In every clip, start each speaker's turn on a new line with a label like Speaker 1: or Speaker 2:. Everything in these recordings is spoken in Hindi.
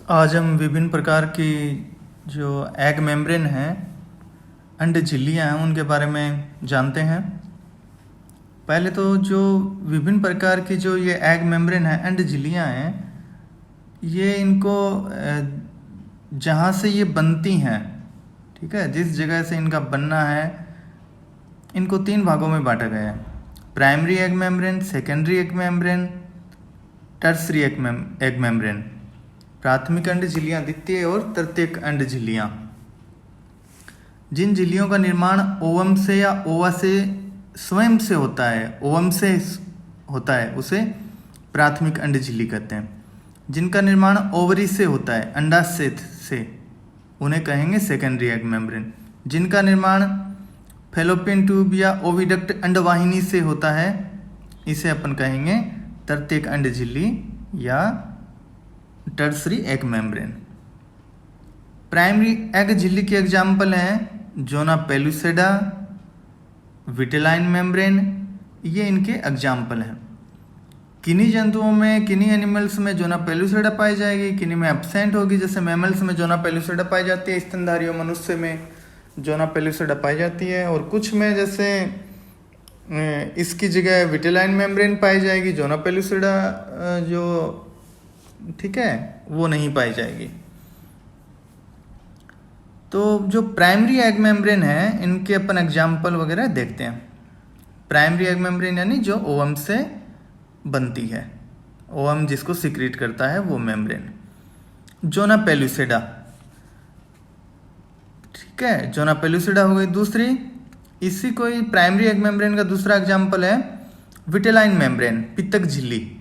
Speaker 1: आज हम विभिन्न प्रकार की जो एग मेम्ब्रेन हैं, अंड झिल्लियाँ हैं, उनके बारे में जानते हैं। पहले तो जो विभिन्न प्रकार की जो ये एग मेम्ब्रेन है, अंड झिल्लियाँ हैं, ये इनको जहाँ से ये बनती हैं, ठीक है, जिस जगह से इनका बनना है, इनको 3 भागों में बांटा गया है। Primary egg membrane, secondary egg membrane, tertiary egg membrane. प्राथमिक अंड झिल्लियाँ, द्वितीय और तृतीयक अंड झिल्लियाँ। जिन झिल्लियों का निर्माण ओवम से या ओवा से स्वयं से होता है, ओवम से होता है, उसे प्राथमिक अंड झिल्ली कहते हैं। जिनका निर्माण ओवरी से होता है, अंडाशय से, उन्हें कहेंगे सेकेंडरी एग मेम्ब्रेन। जिनका निर्माण फैलोपियन ट्यूब या ओविडक्ट अंडवाहिनी से होता है, इसे अपन कहेंगे तृतीयक अंड झिल्ली या tertiary egg membrane. Primary egg झिल्ली के एग्जाम्पल हैं जोना पेलुसेडा, विटेलाइन मेम्ब्रेन, ये इनके एग्जाम्पल हैं। किन्हीं जंतुओं में, किन्हीं एनिमल्स में जोना पेलुसेडा पाई जाएगी, किन्हीं में एब्सेंट होगी। जैसे मैमल्स में जोना पेलुसेडा पाई जाती है, स्तनधारियों मनुष्य में जोना पेलुसेडा पाई जाती है, और कुछ में जैसे इसकी जगह विटेलाइन मेम्ब्रेन पाई जाएगी, जोना पेलुसेडा जो, ठीक है, वो नहीं पाई जाएगी। तो जो प्राइमरी एग मेम्ब्रेन है, इनके अपन एग्जाम्पल वगैरह देखते हैं। प्राइमरी एग मेम्ब्रेन यानी जो ओवम से बनती है, ओवम जिसको सिक्रीट करता है, वो मेम्ब्रेन। जोना पेलुसेडा, ठीक है, जोना पेलुसेडा हो गई दूसरी। इसी को ही प्राइमरी एग मेम्ब्रेन का दूसरा एग्जाम्पल है विटेलाइन मेम्ब्रेन, पित्तक झिल्ली,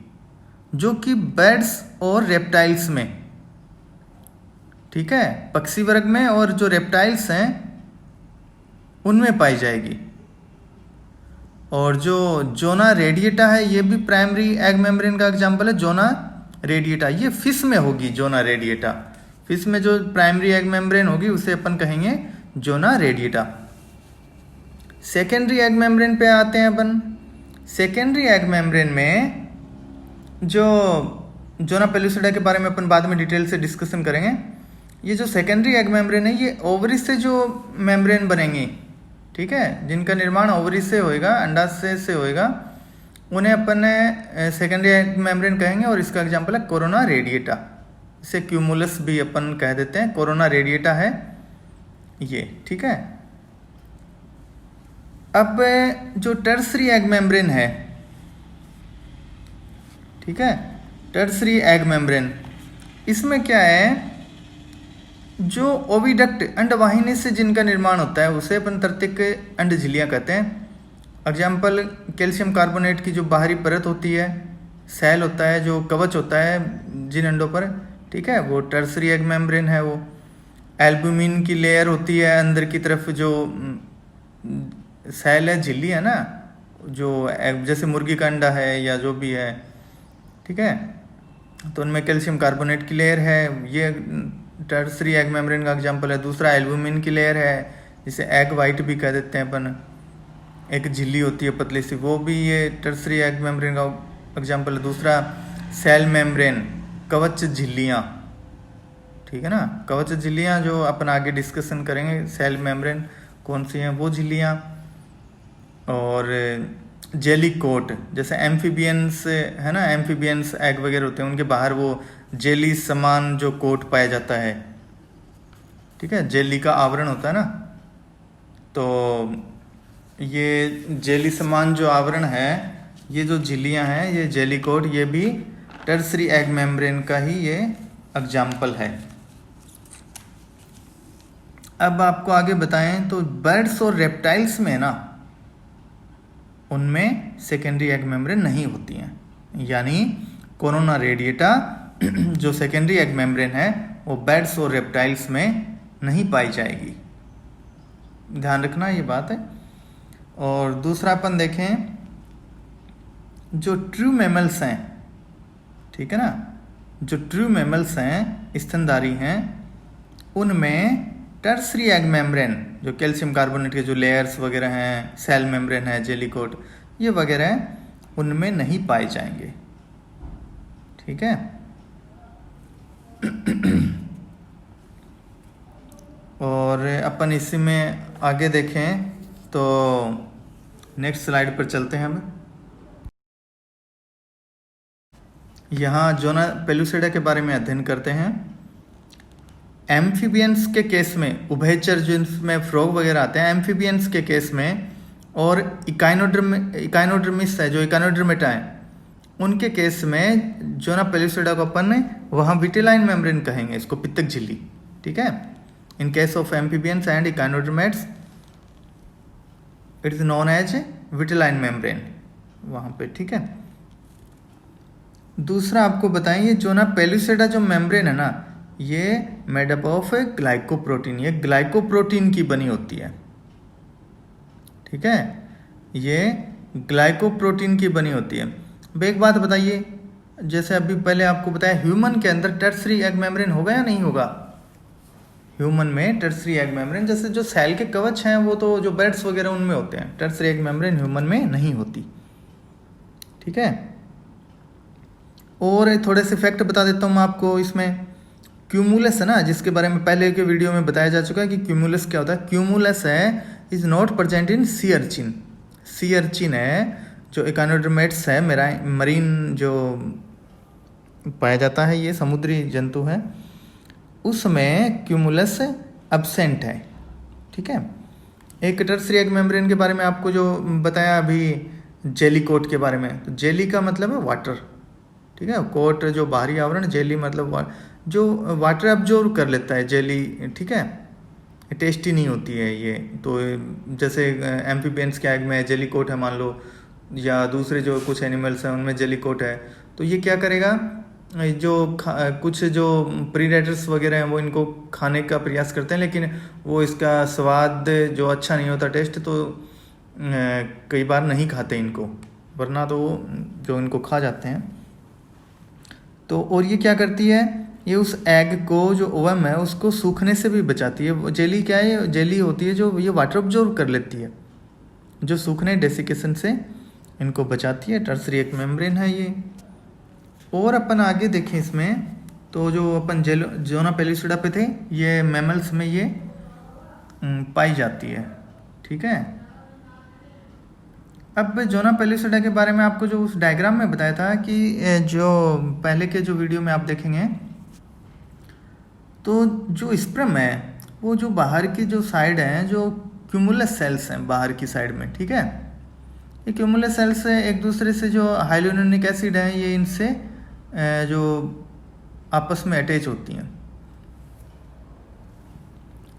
Speaker 1: जो कि बर्ड्स और रेप्टाइल्स में, ठीक है, पक्षी वर्ग में और जो रेप्टाइल्स हैं उनमें पाई जाएगी। और जो जोना रेडिएटा है, ये भी प्राइमरी एग मेम्ब्रेन का एग्जाम्पल है। जोना रेडिएटा ये फिश में होगी। जोना रेडिएटा फिश में जो प्राइमरी एग मेम्ब्रेन होगी, उसे अपन कहेंगे जोना रेडिएटा। सेकेंडरी एग मेम्ब्रेन पे आते हैं अपन। सेकेंडरी एग मेम्ब्रेन में जो जोना पेलुसेडा के बारे में अपन बाद में डिटेल से डिस्कशन करेंगे। ये जो सेकेंडरी एग मेम्ब्रेन है, ये ओवरी से जो मेम्ब्रेन बनेंगी, ठीक है, जिनका निर्माण ओवरी से होएगा, अंडाशय से होएगा, उन्हें अपन सेकेंडरी एग मेम्ब्रेन कहेंगे। और इसका एग्जांपल है कोरोना रेडिएटा, इसे क्यूमुलस भी अपन कह देते हैं। कोरोना रेडिएटा है ये, ठीक है। अब जो टर्सरी एग मेम्ब्रेन है, ठीक है, टर्सरी एग मेम्ब्रेन, इसमें क्या है, जो ओविडक्ट अंडवाहिनी से जिनका निर्माण होता है, उसे अपन तृतीयक अंड झिल्लियाँ कहते हैं। एग्जाम्पल कैल्शियम कार्बोनेट की जो बाहरी परत होती है, सेल होता है, जो कवच होता है जिन अंडों पर, ठीक है, वो टर्सरी एग मेम्ब्रेन है। वो एल्बुमिन की लेयर होती है अंदर की तरफ, जो सेल है, झिल्ली है ना, जो जैसे मुर्गी का अंडा है या जो भी है, ठीक है, तो उनमें कैल्शियम कार्बोनेट की लेयर है, ये टर्सरी एग मेम्ब्रेन का एग्जांपल है। दूसरा एल्बुमिन की लेयर है, जिसे एग वाइट भी कह देते हैं अपन। एक झिल्ली होती है पतली सी, वो भी ये टर्सरी एग मेम्ब्रेन का एग्जांपल है। दूसरा सेल मेम्ब्रेन, कवच झिल्लियाँ, ठीक है ना, कवच झिल्लियाँ जो अपन आगे डिस्कशन करेंगे, सेल मेम्ब्रेन कौन सी हैं वो झिल्लियाँ। और जेली कोट, जैसे एम्फीबियंस है ना, एम्फीबियंस एग वगैरह होते हैं, उनके बाहर वो जेली समान जो कोट पाया जाता है, ठीक है, जेली का आवरण होता है ना, तो ये जेली समान जो आवरण है, ये जो झिल्लियाँ हैं, ये जेली कोट, ये भी टर्सरी एग मेम्ब्रेन का ही ये एग्जाम्पल है। अब आपको आगे बताएं तो बर्ड्स और रेप्टाइल्स में ना, उनमें सेकेंडरी एग मेम्ब्रेन नहीं होती हैं, यानी कोरोना रेडिएटा जो सेकेंडरी एग मेम्ब्रेन है, वो बर्ड्स और रेप्टाइल्स में नहीं पाई जाएगी। ध्यान रखना ये बात है। और दूसरा अपन देखें, जो ट्रू मैमल्स हैं, ठीक है ना, जो ट्रू मैमल्स हैं, स्तनधारी हैं, उनमें टर्सरी एग मेम्ब्रेन, जो कैल्शियम कार्बोनेट के जो लेयर्स वगैरह हैं, सेल मेम्ब्रेन है, जेली कोट, ये वगैरह उनमें नहीं पाए जाएंगे, ठीक है। और अपन इसी में आगे देखें तो नेक्स्ट स्लाइड पर चलते हैं हम। यहाँ जोना पेलुसिडा के बारे में अध्ययन करते हैं। एम्फीबियंस के केस में, उभयचर जिनमें फ्रॉग वगैरह आते हैं, एम्फीबियंस के केस में, और इकाइनोडर्मिस है जो इकाइनोडर्मेटा है, उनके केस में जोना पेलुसिडा को अपन वहाँ विटिलाइन मेम्ब्रेन कहेंगे, इसको पित्तक झिल्ली। ठीक है, in case of amphibians and echinoderms it is known as vitelline membrane वहाँ पे। ठीक है, दूसरा आपको बताएंगे जोना पेलुसिडा जो मेम्ब्रेन है ना, ये मेड अप ऑफ ग्लाइकोप्रोटीन, ये ग्लाइकोप्रोटीन की बनी होती है। ठीक है, ये ग्लाइकोप्रोटीन की बनी होती है। अब एक बात बताइए, जैसे अभी पहले आपको बताया ह्यूमन के अंदर टर्सरी एग मेम्ब्रेन होगा या नहीं होगा? ह्यूमन में टर्सरी एग मेम्ब्रेन, जैसे जो सेल के कवच हैं वो तो जो बेड्स वगैरह उनमें होते हैं, टर्सरी एग मेम्ब्रेन ह्यूमन में नहीं होती। ठीक है, और थोड़े से फैक्ट बता देता हूँ मैं आपको इसमें। क्यूमुलस है ना, जिसके बारे में पहले के वीडियो में बताया जा चुका है कि क्यूमुलस क्या होता है। क्यूमुलस है is not present in sea urchin. Sea urchin है जो इकाइनोडर्मेट्स है, मरीन जो पाया जाता है, ये समुद्री जंतु है, उसमें क्यूमुलस एब्सेंट है। ठीक है, एक टर्सरी एग मेम्ब्रेन के बारे में आपको जो बताया अभी जेली कोट के बारे में, तो जेली का मतलब है वाटर। ठीक है, कोट जो बाहरी आवरण, जेली मतलब जो वाटर अब्जॉर्व कर लेता है जेली। ठीक है, टेस्टी नहीं होती है ये, तो जैसे एम्फीबियंस के एग में जेली कोट है मान लो, या दूसरे जो कुछ एनिमल्स हैं उनमें जेली कोट है, तो ये क्या करेगा, जो कुछ जो प्रीडेटर्स वगैरह हैं वो इनको खाने का प्रयास करते हैं, लेकिन वो इसका स्वाद जो अच्छा नहीं होता, टेस्ट, तो कई बार नहीं खाते इनको, वरना तो जो इनको खा जाते हैं। तो और ये क्या करती है, ये उस एग को जो ओवम है उसको सूखने से भी बचाती है। वो जेली क्या है, जेली होती है जो ये वाटर ऑब्जॉर्व कर लेती है, जो सूखने डेसिकेशन से इनको बचाती है। टर्सरी एग मेम्ब्रेन है ये। और अपन आगे देखें इसमें, तो जो अपन जोना पेलुसिडा पे थे, ये मैमल्स में ये पाई जाती है। ठीक है, अब जोना पेलुसिडा के बारे में आपको जो उस डायग्राम में बताया था कि जो पहले के जो वीडियो में आप देखेंगे, तो जो स्पर्म है वो जो बाहर की जो साइड है, जो क्यूमुलस सेल्स हैं बाहर की साइड में। ठीक है, ये क्यूमुलस सेल्स एक दूसरे से जो हाइलोनिक एसिड है, ये इनसे जो आपस में अटैच होती हैं,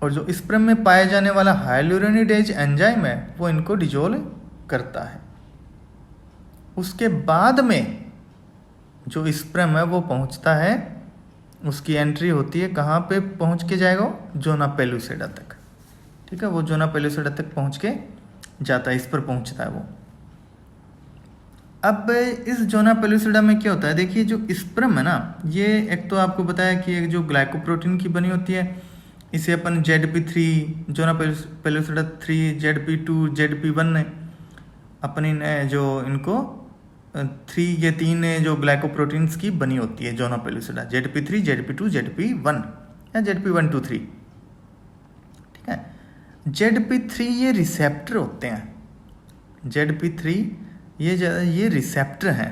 Speaker 1: और जो स्पर्म में पाए जाने वाला हाइलोनिडेज एंजाइम है वो इनको डिजोल्व करता है। उसके बाद में जो स्पर्म है वो पहुंचता है, उसकी एंट्री होती है, कहाँ पे पहुंच के जाएगा, जोना पेलुसिडा तक। ठीक है, वो जोना पेलुसिडा तक पहुंच के जाता है, इस पर पहुंचता है वो। अब इस जोना पेलुसिडा में क्या होता है, देखिए जो स्पर्म है ना, ये एक तो आपको बताया कि एक जो ग्लाइकोप्रोटीन की बनी होती है, इसे अपन ZP3, zona pellucida 3, ZP2, ZP1 अपनी जो इनको 3, ये 3 जो ग्लाइकोप्रोटीन्स की बनी होती है zona pellucida, ZP3, ZP2, ZP1 या ZP1, 2, 3। ठीक है, ZP3 ये रिसेप्टर होते हैं। ZP3 ये रिसेप्टर हैं।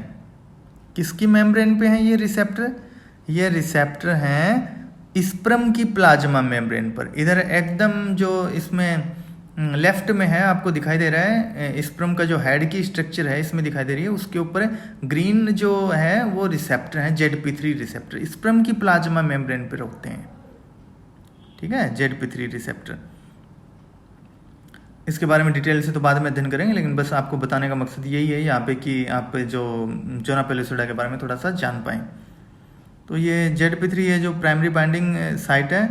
Speaker 1: किसकी मेम्ब्रेन पे हैं ये रिसेप्टर? ये रिसेप्टर हैं स्पर्म की प्लाज्मा मेम्ब्रेन पर। इधर एकदम जो इसमें लेफ्ट में है, आपको दिखाई दे रहा है, स्पर्म का जो हेड की स्ट्रक्चर है इसमें दिखाई दे रही है, उसके ऊपर ग्रीन जो है वो रिसेप्टर है, ZP3 रिसेप्टर, स्पर्म की प्लाज्मा मेम्ब्रेन पर होते हैं। ठीक है, ZP3 रिसेप्टर। इसके बारे में डिटेल से तो बाद में अध्ययन करेंगे, लेकिन बस आपको बताने का मकसद यही है यहाँ पे कि आप जो जोना पेलुसिडा के बारे में थोड़ा सा जान पाएँ। तो ये ZP3 ये जो प्राइमरी बाइंडिंग साइट है,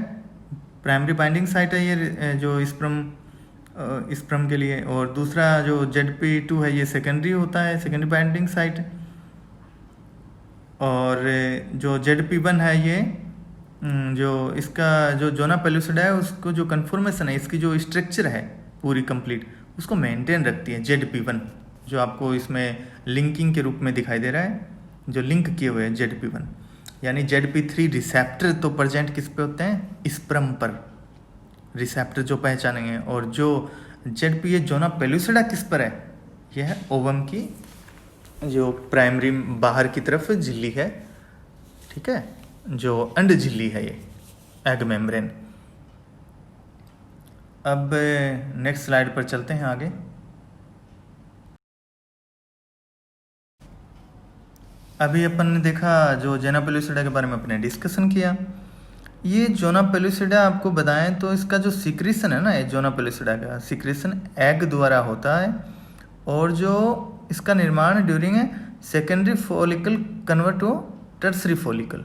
Speaker 1: प्राइमरी बाइंडिंग साइट है ये जो स्पर्म के लिए, और दूसरा जो ZP2 है ये सेकेंडरी होता है, सेकेंडरी बाइंडिंग साइट। और जो ZP1 है ये जो इसका जो जोना पेलुसिडा है उसको जो कन्फॉर्मेशन है, इसकी जो स्ट्रक्चर है पूरी कंप्लीट, उसको मेंटेन रखती है ZP1, जो आपको इसमें लिंकिंग के रूप में दिखाई दे रहा है, जो लिंक किए हुए हैं ZP1। यानी ZP3 रिसेप्टर तो प्रेजेंट किस पे होते हैं, स्पर्म पर। रिसेप्टर जो पहचानेंगे। और जो ZPA जोना पेलुसिडा किस पर है, यह है ओवम की जो प्राइमरी बाहर की तरफ झिल्ली है, ठीक है, जो अंड झिल्ली है ये एग मेम्ब्रेन। अब नेक्स्ट स्लाइड पर चलते हैं आगे। अभी अपन ने देखा जो जोना पेलुसिडा के बारे में अपने डिस्कशन किया। ये जोना पेलुसिडा आपको बताएं तो इसका जो सिक्रीशन है ना, ये जोना पेलुसिडा का सिक्रीशन एग द्वारा होता है, और जो इसका निर्माण during secondary follicle convert to tertiary follicle.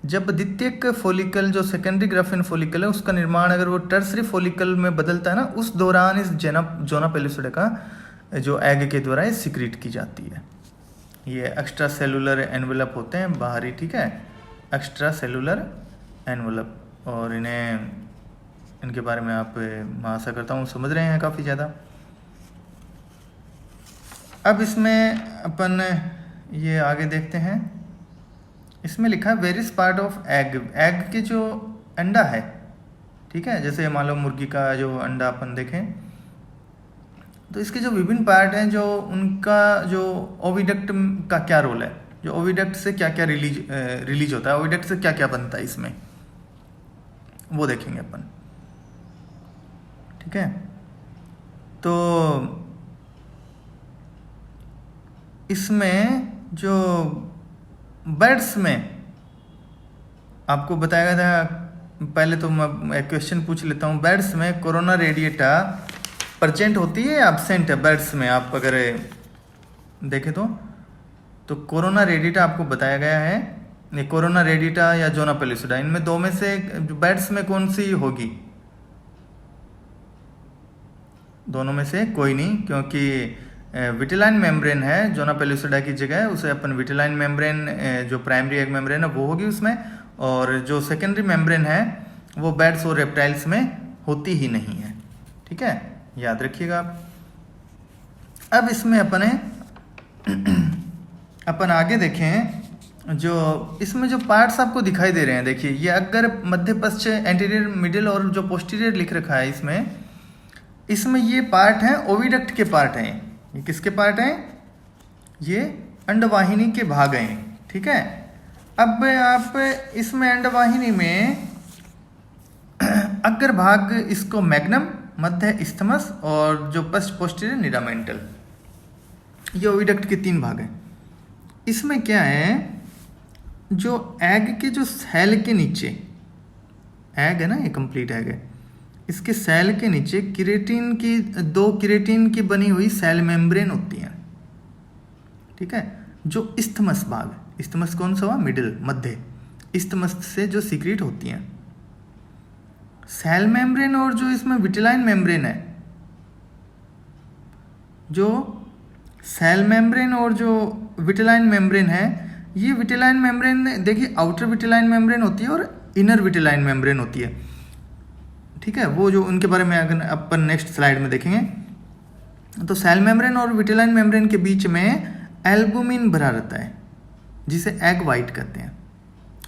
Speaker 1: जब द्वितीयक फॉलिकल जो सेकेंडरी ग्राफिन फॉलिकल है उसका निर्माण अगर वो टर्सरी फॉलिकल में बदलता है ना, उस दौरान इस जोना पेलुसिडा का जो एग के द्वारा ये सिक्रीट की जाती है। ये एक्स्ट्रा सेलुलर एनवेलप होते हैं बाहरी, ठीक है, एक्स्ट्रा सेलुलर एनवेलप, और इनके बारे में आप मैं आशा करता हूँ समझ रहे हैं काफ़ी ज़्यादा। अब इसमें अपन ये आगे देखते हैं। इसमें लिखा है various part of egg. Egg के जो अंडा है, ठीक है, जैसे मान लो मुर्गी का जो अंडा अपन देखें तो इसके जो विभिन्न पार्ट हैं, जो उनका जो ओविडक्ट का क्या रोल है, जो ओविडक्ट से क्या क्या रिलीज होता है, ओविडक्ट से क्या क्या बनता है इसमें, वो देखेंगे अपन, ठीक है। तो इसमें जो बर्ड्स में आपको बताया गया था, पहले तो मैं एक क्वेश्चन पूछ लेता हूँ। बर्ड्स में कोरोना रेडिएटा प्रेजेंट होती है या एब्सेंट है? बर्ड्स में आप अगर देखें तो कोरोना रेडिएटा आपको बताया गया है, ये कोरोना रेडिएटा या जोना पेलुसिडा, इनमें दो में से बर्ड्स में कौन सी होगी? दोनों में से कोई नहीं, क्योंकि विटिलाइन मेम्ब्रेन है जोना पेलुसिडा की जगह, उसे अपन विटिलाइन मेम्ब्रेन जो प्राइमरी एग मेम्ब्रेन है वो होगी उसमें, और जो सेकेंडरी मेम्ब्रेन है वो बर्ड्स और रेप्टाइल्स में होती ही नहीं है, ठीक है, याद रखिएगा आप। अब इसमें अपन आगे देखें, जो इसमें जो पार्ट्स आपको दिखाई दे रहे हैं, देखिए ये अगर मध्य पश्च एंटीरियर मिडिल और जो पोस्टीरियर लिख रखा है इसमें ये पार्ट हैं ओविडक्ट के पार्ट हैं। ये किसके पार्ट हैं? ये अंडवाहिनी के भाग हैं, ठीक है। अब आप इसमें अंडवाहिनी में अग्र भाग इसको मैग्नम, मध्य इस्थमस और जो पश्च पोस्टीरियर निडामेंटल, ये ओविडक्ट के 3 भाग हैं। इसमें क्या है, जो एग के जो सेल के नीचे, एग है ना, ये कंप्लीट एग है, इसके सेल के नीचे किरेटिन की 2 किरेटिन की बनी हुई सेल मेम्ब्रेन होती हैं, ठीक है, जो इस्थमस भाग, इस्थमस कौन सा हुआ? मिडिल, मध्य, इस्थमस से जो सीक्रेट होती हैं सेल मेम्ब्रेन। और जो इसमें विटिलाइन मेम्ब्रेन है, जो सेल मेम्ब्रेन और जो विटिलाइन मेम्ब्रेन है, ये विटिलाइन मेम्ब्रेन देखिए आउटर विटिलाइन मेम्ब्रेन होती है और इनर विटिलाइन मेम्ब्रेन होती है, ठीक है। वो जो उनके बारे में अगर अपन नेक्स्ट स्लाइड में देखेंगे, तो सेल मेम्ब्रेन और विटिलाइन मेम्ब्रेन के बीच में एल्बुमिन भरा रहता है, जिसे एग वाइट कहते हैं,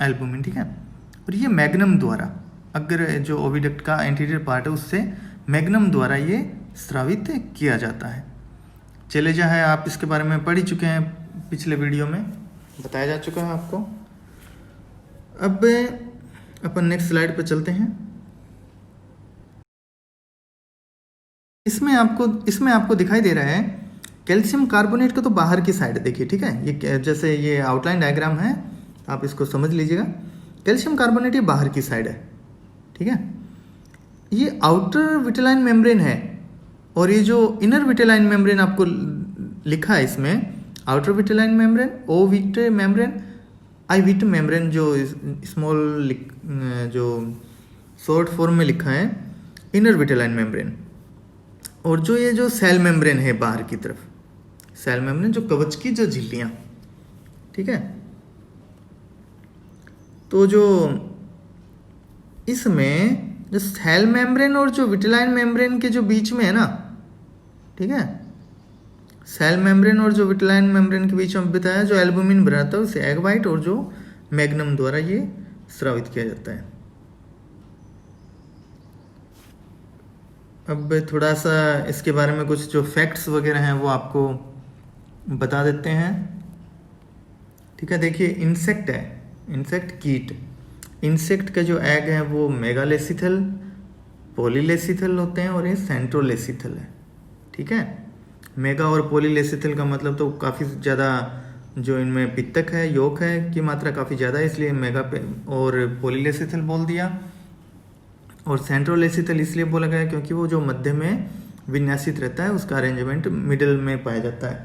Speaker 1: एल्बुमिन, ठीक है। और ये मैग्नम द्वारा, अगर जो ओविडक्ट का एंटीरियर पार्ट है उससे मैग्नम द्वारा ये स्रावित किया जाता है। चलेजा है, आप इसके बारे में पढ़ ही चुके हैं, पिछले वीडियो में बताया जा चुका है आपको। अब अपन नेक्स्ट स्लाइड पर चलते हैं। इसमें आपको दिखाई दे रहा है कैल्शियम कार्बोनेट का, तो बाहर की साइड देखिए, ठीक है, ये जैसे ये आउटलाइन डायग्राम है, आप इसको समझ लीजिएगा। कैल्शियम कार्बोनेट ये बाहर की साइड है, ठीक है, ये आउटर विटिलाइन मेम्ब्रेन है, और ये जो इनर विटिलाइन मेम्ब्रेन आपको लिखा है इसमें, आउटर विटिलाइन मेम्ब्रेन, ओ विट मेम्ब्रेन, आई विट मेम्ब्रेन, जो स्मॉल जो शॉर्ट फॉर्म में लिखा है इनर विटिलाइन मेम्ब्रेन, और जो ये जो सेल मेम्ब्रेन है बाहर की तरफ, सेल मेम्ब्रेन जो कवच की जो झिल्लियां, ठीक है। तो जो इसमें जो सेल मेम्ब्रेन और जो विटिलाइन मेम्ब्रेन के जो बीच में है ना, ठीक है, सेल मेम्ब्रेन और जो विटिलाइन मेम्ब्रेन के बीच में बताया जो एल्बुमिन बनाता है उसे एग वाइट और जो मैग्नम द्वारा ये स्रावित किया जाता है। अब थोड़ा सा इसके बारे में कुछ जो फैक्ट्स वगैरह हैं वो आपको बता देते हैं। ठीक है, देखिए इंसेक्ट है, इंसेक्ट कीट, इंसेक्ट का जो एग है वो मेगालेसिथल, पॉलीलेसिथल होते हैं और ये सेंट्रोलेसिथल है। ठीक है, मेगा और पॉलीलेसिथल का मतलब तो काफ़ी ज़्यादा जो इनमें पित्तक है, योक है की मात्रा काफ़ी ज़्यादा है, इसलिए मेगा पे और पॉलीलेसिथल बोल दिया। और सेंट्रोलेसिथल इसलिए बोला गया क्योंकि वो जो मध्य में विन्यासित रहता है, उसका अरेंजमेंट मिडिल में पाया जाता है,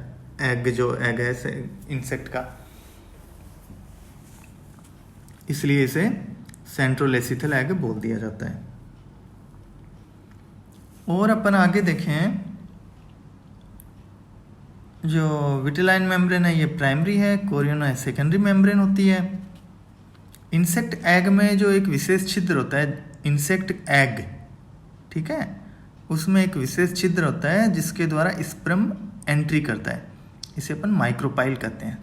Speaker 1: एग जो एग है इंसेक्ट का, इसलिए इसे सेंट्रोलेसिथल एग बोल दिया जाता है। और अपन आगे देखें, जो विटिलाइन मेम्ब्रेन है ये प्राइमरी है, कोरियोना है सेकेंडरी मेम्ब्रेन होती है। इंसेक्ट एग में जो एक विशेष छिद्र होता है, इंसेक्ट एग, ठीक है, उसमें एक विशेष छिद्र होता है जिसके द्वारा स्पर्म एंट्री करता है, इसे अपन माइक्रोपाइल कहते हैं।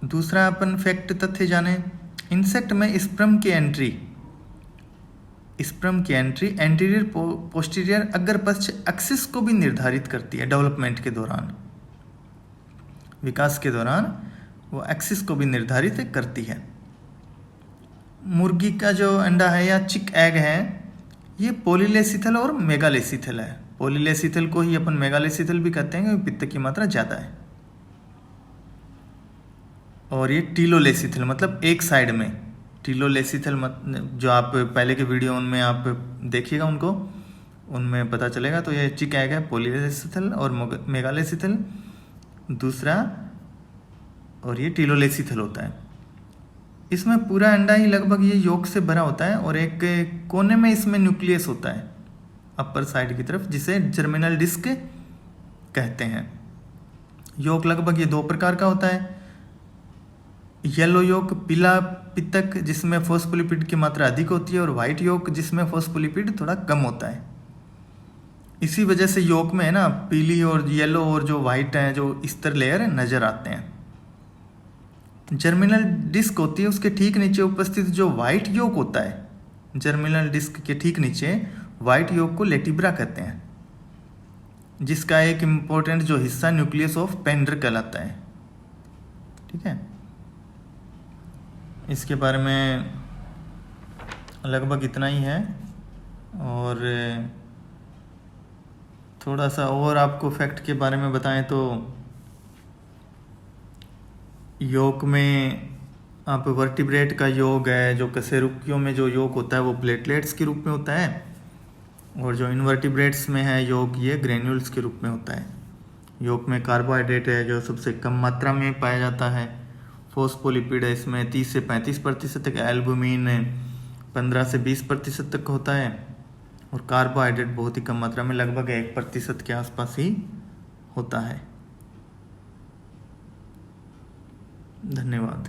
Speaker 1: दूसरा अपन फैक्ट तथ्य जाने, इंसेक्ट में स्पर्म की एंट्री एंटीरियर पोस्टीरियर अग्र पश्च एक्सिस को भी निर्धारित करती है। डेवलपमेंट के दौरान, विकास के दौरान वो एक्सिस को भी निर्धारित करती है। मुर्गी का जो अंडा है या चिक एग है, ये पॉलीलेसिथल और मेगालेसिथल है। पॉलीलेसिथल को ही अपन मेगालेसिथल भी कहते हैं क्योंकि पित्त की मात्रा ज़्यादा है। और ये टीलोलेसिथल मतलब एक साइड में, टीलोलेसिथल जो आप पहले के वीडियो उनमें आप देखिएगा उनको, उनमें पता चलेगा। तो ये चिक एग है, पॉलीलेसिथल और मेगालेसिथल दूसरा, और ये टीलोलेसिथल होता है। इसमें पूरा अंडा ही लगभग ये योक से भरा होता है और एक कोने में इसमें न्यूक्लियस होता है अपर साइड की तरफ, जिसे जर्मिनल डिस्क कहते हैं। योक लगभग ये दो प्रकार का होता है, येलो योक पीला पित्तक जिसमें फॉस्फोलिपिड की मात्रा अधिक होती है, और व्हाइट योक जिसमें फॉस्फोलिपिड थोड़ा कम होता है। इसी वजह से योक में है ना पीली और येलो और जो व्हाइट है जो स्तर लेयर नजर आते हैं। जर्मिनल डिस्क होती है, उसके ठीक नीचे उपस्थित जो व्हाइट योक होता है, जर्मिनल डिस्क के ठीक नीचे व्हाइट योक को लेटिब्रा कहते हैं, जिसका एक इम्पोर्टेंट जो हिस्सा न्यूक्लियस ऑफ पेंडर कहलाता है। ठीक है, इसके बारे में लगभग इतना ही है। और थोड़ा सा और आपको फैक्ट के बारे में बताएं तो योग में आप वर्टिब्रेट का योग है, जो कशेरुकियों में जो योग होता है वो प्लेटलेट्स के रूप में होता है, और जो इनवर्टिब्रेट्स में है योग ये ग्रेन्यूल्स के रूप में होता है। योग में कार्बोहाइड्रेट है जो सबसे कम मात्रा में पाया जाता है, फॉस्फोलिपिड है इसमें 30 से 35% तक, एल्बुमिन 15 से 20% तक होता है, और कार्बोहाइड्रेट बहुत ही कम मात्रा में लगभग 1% के आसपास ही होता है। धन्यवाद।